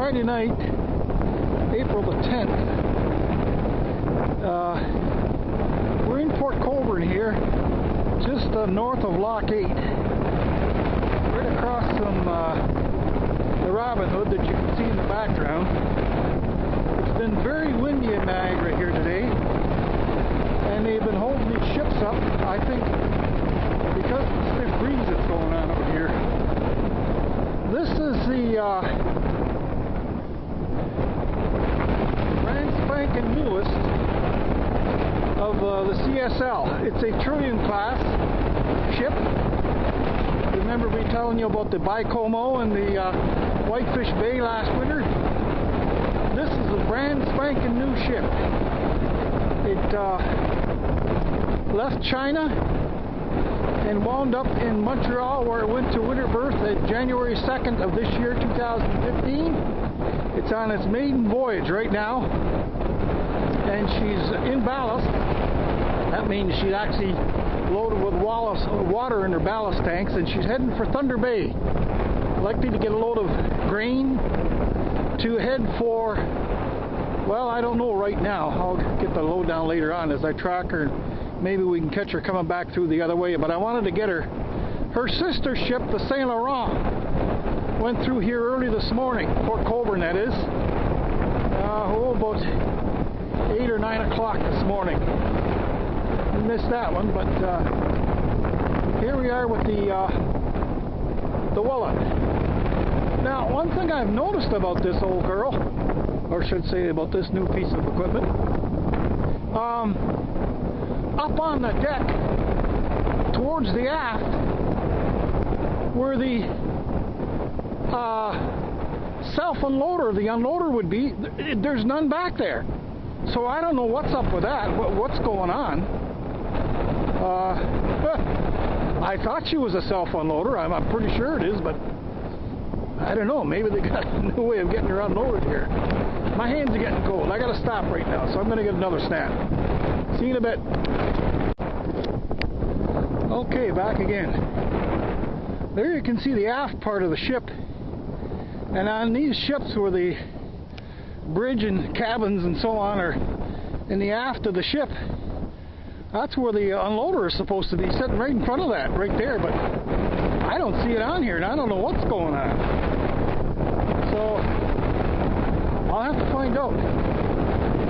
Friday night, April the 10th. We're in Port Colborne here, just north of Lock 8, right across from the Robin Hood that you can see in the background. It's been very windy in Niagara here today, and they've been holding these ships up, I think, because of the stiff breeze that's going on over here. This is the brand spanking newest of the CSL. It's a Trillium class ship. Remember me telling you about the Baikomo and the Whitefish Bay last winter? This is a brand spanking new ship. It left China and wound up in Montreal, where it went to winter berth at January 2nd of this year, 2015. It's on its maiden voyage right now, and she's in ballast. That means she's actually loaded with water in her ballast tanks, and she's heading for Thunder Bay, likely to get a load of grain to head for, well, I don't know right now. I'll get the load down later on as I track her. Maybe we can catch her coming back through the other way, but I wanted to get her. Her sister ship, the St. Laurent, went through here early this morning, Port Colborne that is, about 8 or 9 o'clock this morning. We missed that one, but here we are with the Welland. Now, one thing I've noticed about this old girl, or should say about this new piece of equipment, up on the deck, towards the aft, where the self-unloader, the unloader would be, there's none back there. So I don't know what's up with that, what's going on. I thought she was a self-unloader, I'm pretty sure it is, but I don't know, maybe they got a new way of getting her unloaded here. My hands are getting cold, I gotta stop right now, so I'm gonna get another snap. See you in a bit. Okay, back again. There you can see the aft part of the ship, and on these ships where the bridge and cabins and so on are in the aft of the ship, that's where the unloader is supposed to be, sitting right in front of that, right there, but I don't see it on here, and I don't know what's going on. So I'll have to find out.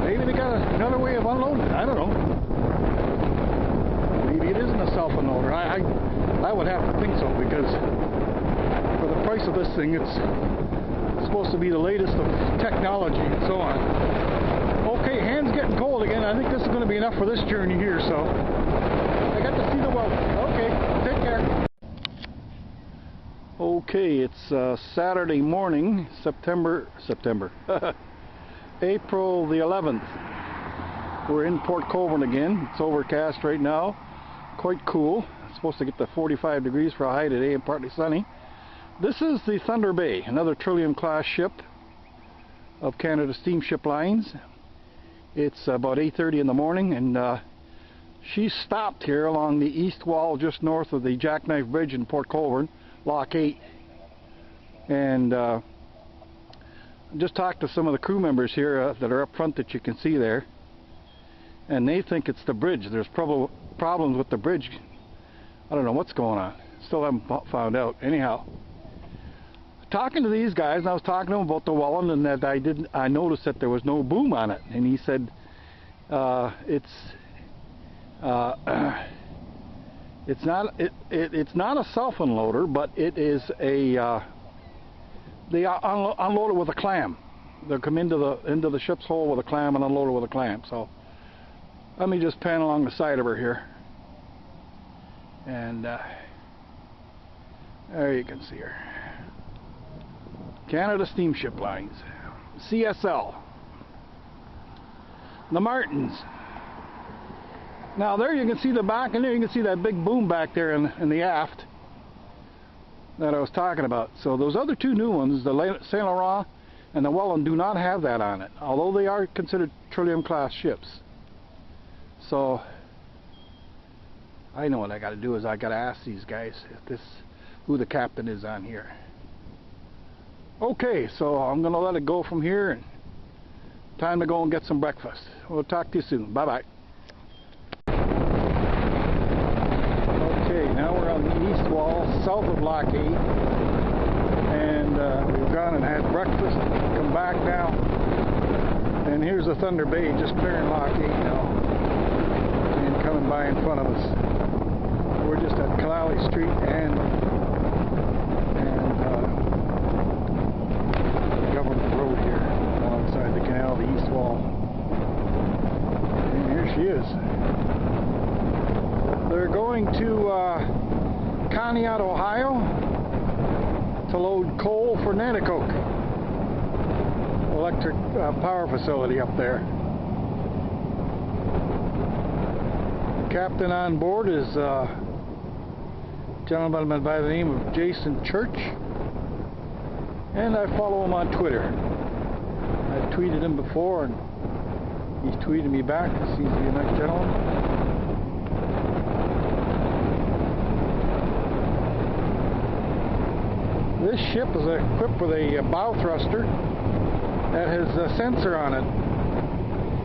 Maybe they got another way of unloading it, I don't know. Maybe it isn't a self-unloader. I would have to think so, because for the price of this thing, it's supposed to be the latest of technology and so on. Okay, hands getting cold again. I think this is going to be enough for this journey here, so I got to see the Welland. Okay, take care. Okay, it's Saturday morning, April the 11th. We're in Port Colborne again. It's overcast right now, quite cool. It's supposed to get to 45 degrees for a high today and partly sunny. This is the Thunder Bay, another Trillium class ship of Canada Steamship Lines. It's about 8:30 in the morning, and she's stopped here along the east wall just north of the Jackknife Bridge in Port Colborne, Lock 8. And just talked to some of the crew members here that are up front that you can see there, and they think it's the bridge. There's probably problems with the bridge. I don't know what's going on. Still haven't found out. Anyhow, talking to these guys, and I was talking to them about the Welland, and that I noticed that there was no boom on it, and he said it's not a self-unloader, but it is a they unload it with a clam. They'll come into the ship's hull with a clam and unload it with a clam. So let me just pan along the side of her here, and there you can see her. Canada Steamship Lines, CSL, the Martins. Now there you can see the back, and there you can see that big boom back there in the aft that I was talking about. So those other two new ones, the St. Laurent and the Welland, do not have that on it, although they are considered Trillium class ships. So I know what I got to do is I got to ask these guys who the captain is on here. Okay, so I'm going to let it go from here, and time to go and get some breakfast. We'll talk to you soon. Bye-bye. Okay, now we're on the east wall, south of Lock 8, and we've gone and had breakfast, come back now, and here's the Thunder Bay just clearing Lock 8 now, and coming by in front of us. We're just at Kalali Street and Government Road here, alongside the canal, the east wall. And here she is. They're going to Conneaut, Ohio to load coal for Nanticoke electric power facility up there. The captain on board is a gentleman by the name of Jason Church, and I follow him on Twitter. I've tweeted him before, and he's tweeted me back. He seems to be a nice gentleman. This ship is equipped with a bow thruster that has a sensor on it.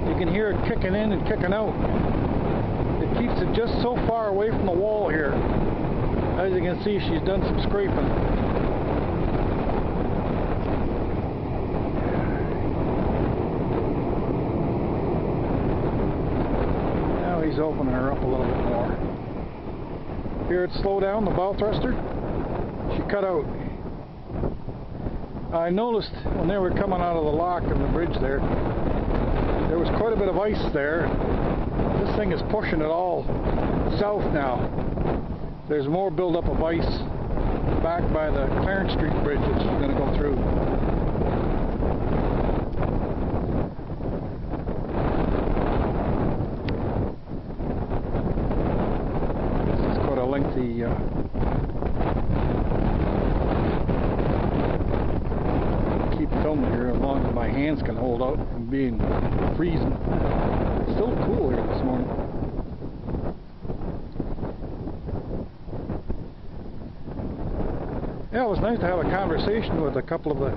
You can hear it kicking in and kicking out. It keeps it just so far away from the wall here. As you can see, she's done some scraping. Now he's opening her up a little bit more. Hear it slow down, the bow thruster? She cut out. I noticed when they were coming out of the lock and the bridge there was quite a bit of ice there. This thing is pushing it all south now. There's more buildup of ice back by the Clarence Street Bridge that she's going to go through. This is quite a lengthy keep filming here as long as my hands can hold out from being freezing. It's still cool here this morning. Yeah, it was nice to have a conversation with a couple of the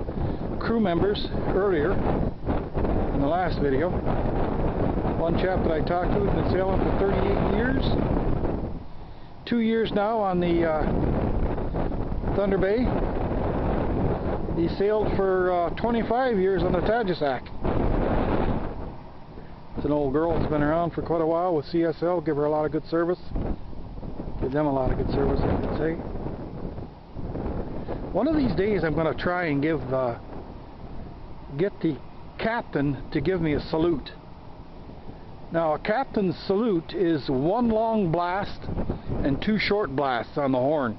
crew members earlier in the last video. One chap that I talked to has been sailing for 38 years. 2 years now on the Thunder Bay. He sailed for 25 years on the Tagisac. It's an old girl that's been around for quite a while with CSL. Give her a lot of good service. Give them a lot of good service, I should say. One of these days I'm going to try and get the captain to give me a salute. Now, a captain's salute is one long blast and two short blasts on the horn.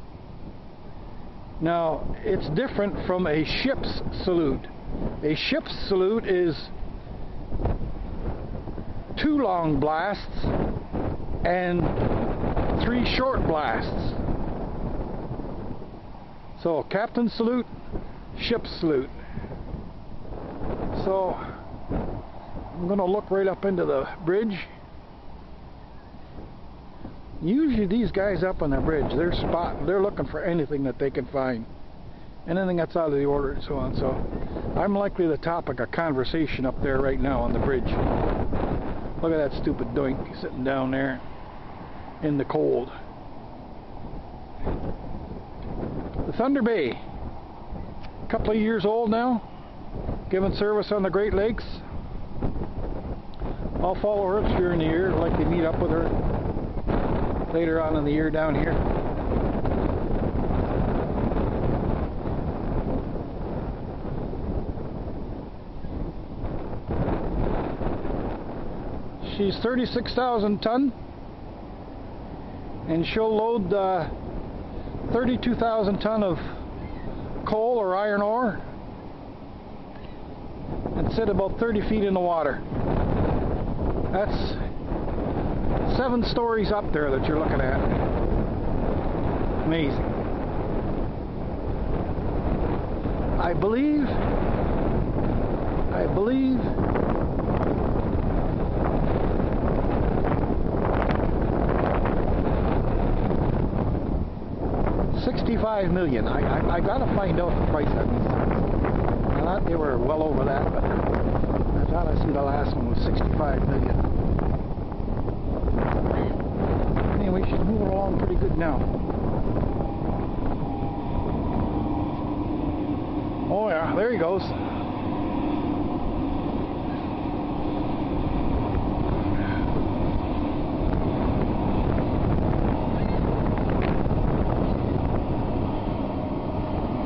Now, it's different from a ship's salute. A ship's salute is two long blasts and three short blasts. So, captain's salute, ship's salute. So, I'm going to look right up into the bridge. Usually these guys up on the bridge, they're looking for anything that they can find. Anything that's out of the order and so on. So I'm likely the topic of conversation up there right now on the bridge. Look at that stupid doink sitting down there in the cold. The Thunder Bay, a couple of years old now, giving service on the Great Lakes. I'll follow her during the year, I'd like to meet up with her later on in the year down here. She's 36,000 ton, and she'll load 32,000 ton of coal or iron ore and sit about 30 feet in the water. That's 7 stories up there that you're looking at. Amazing. I believe 65 million. I gotta find out the price of these things. thought they were well over that, but I thought I see the last one was 65 million. Anyway, she's moving along pretty good now. Oh yeah, there he goes.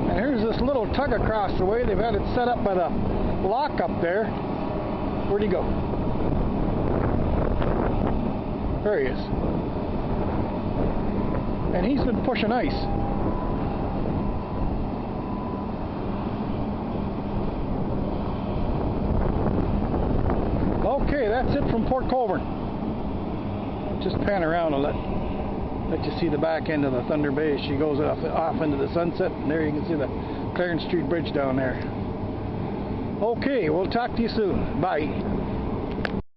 And here's this little tug across the way. They've had it set up by the lock up there. Where'd he go? There he is. And he's been pushing ice. Okay, that's it from Port Colborne. Just pan around and let you see the back end of the Thunder Bay as she goes off into the sunset. And there you can see the Clarence Street Bridge down there. Okay, we'll talk to you soon. Bye.